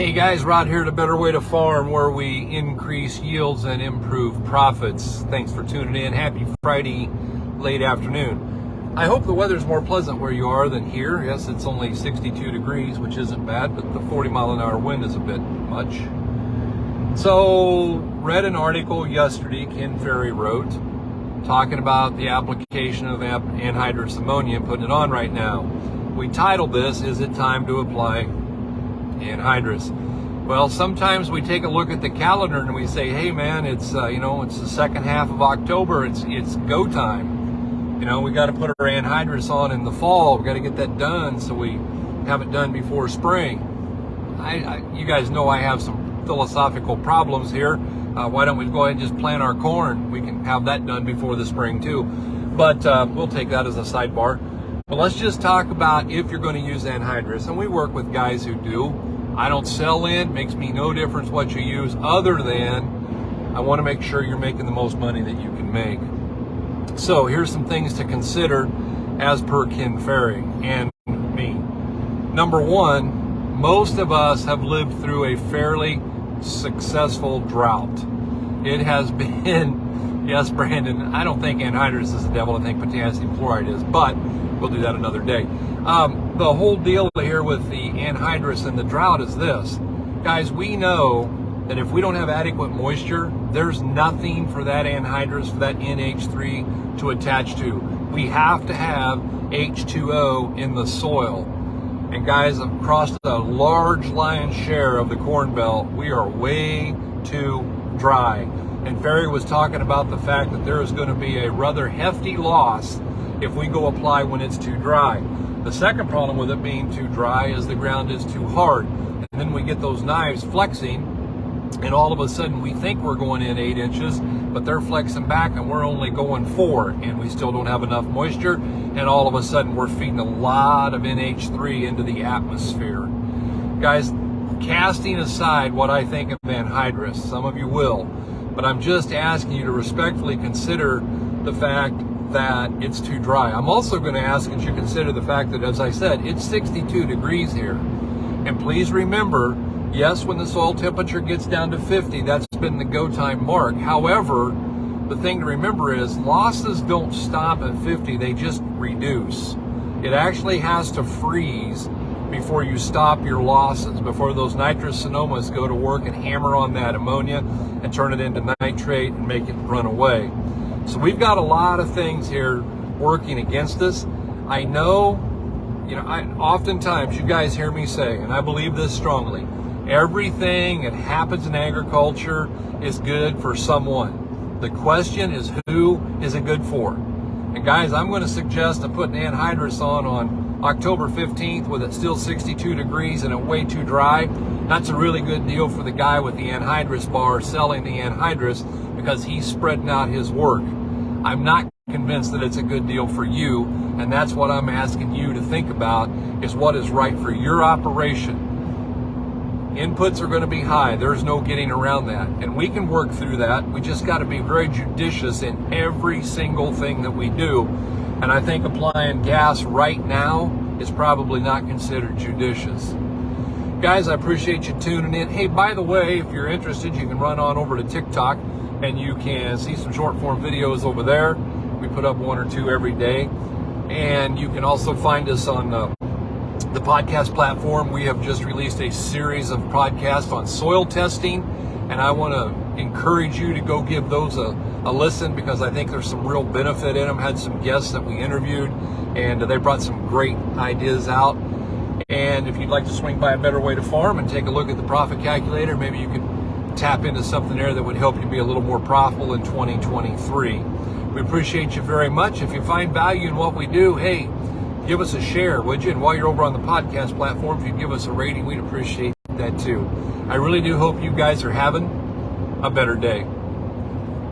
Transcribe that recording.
Hey guys, Rod here at A Better Way to Farm, where we increase yields and improve profits. Thanks for tuning in. Happy Friday late afternoon. I hope the weather's more pleasant where you are than here. Yes, it's only 62 degrees, which isn't bad, but the 40-mile-an-hour wind is a bit much. So, read an article yesterday Ken Ferry wrote, talking about the application of anhydrous ammonia and putting it on right now. We titled this, "Is it time to apply anhydrous?" Well, sometimes we take a look at the calendar and we say, hey man, it's it's the second half of October, it's go time. We got to put our anhydrous on in the fall. We got to get that done so we have it done before spring. You guys know I have some philosophical problems here. Why don't we go ahead and just plant our corn? We can have that done before the spring too. But we'll take that as a sidebar. But let's just talk about if you're going to use anhydrous, and we work with guys who do. I don't sell in, makes me no difference what you use, other than I want to make sure you're making the most money that you can make. So here's some things to consider as per Ken Ferry and me. Number one, most of us have lived through a fairly successful drought. It has been, yes, Brandon, I don't think anhydrous is the devil, I think potassium chloride is, but we'll do that another day. The whole deal here with the anhydrous and the drought is this. Guys, we know that if we don't have adequate moisture, there's nothing for that anhydrous, for that NH3 to attach to. We have to have H2O in the soil. And guys, across a large lion's share of the Corn Belt, we are way too dry. And Ferry was talking about the fact that there is going to be a rather hefty loss if we go apply when it's too dry. The second problem with it being too dry is the ground is too hard. And then we get those knives flexing, and all of a sudden we think we're going in 8 inches, but they're flexing back and we're only going 4, and we still don't have enough moisture, and all of a sudden we're feeding a lot of NH3 into the atmosphere. Guys, casting aside what I think of anhydrous, some of you will, but I'm just asking you to respectfully consider the fact that it's too dry. I'm also going to ask that you consider the fact that, as I said, it's 62 degrees here. And please remember, yes, when the soil temperature gets down to 50, that's been the go time mark. However, the thing to remember is losses don't stop at 50, they just reduce. It actually has to freeze before you stop your losses, before those nitrous sonomas go to work and hammer on that ammonia and turn it into nitrate and make it run away. So we've got a lot of things here working against us. I know, oftentimes you guys hear me say, and I believe this strongly, everything that happens in agriculture is good for someone. The question is, who is it good for? And guys, I'm going to suggest putting anhydrous on October 15th with it still 62 degrees and it way too dry. That's a really good deal for the guy with the anhydrous bar selling the anhydrous, because he's spreading out his work. I'm not convinced that it's a good deal for you, and that's what I'm asking you to think about, is what is right for your operation. Inputs are going to be high. There's no getting around that, and we can work through that. We just got to be very judicious in every single thing that we do, and I think applying gas right now is probably not considered judicious. Guys, I appreciate you tuning in. Hey, by the way, if you're interested, you can run on over to TikTok and you can see some short form videos over there. We put up 1 or 2 every day. And you can also find us on the podcast platform. We have just released a series of podcasts on soil testing, and I want to encourage you to go give those a listen, because I think there's some real benefit in them. Had some guests that we interviewed, and they brought some great ideas out. And if you'd like to swing by A Better Way to Farm and take a look at the profit calculator, maybe you could tap into something there that would help you be a little more profitable in 2023. We appreciate you very much. If you find value in what we do, hey, give us a share, would you? And while you're over on the podcast platform, if you give us a rating, we'd appreciate that too. I really do hope you guys are having a better day.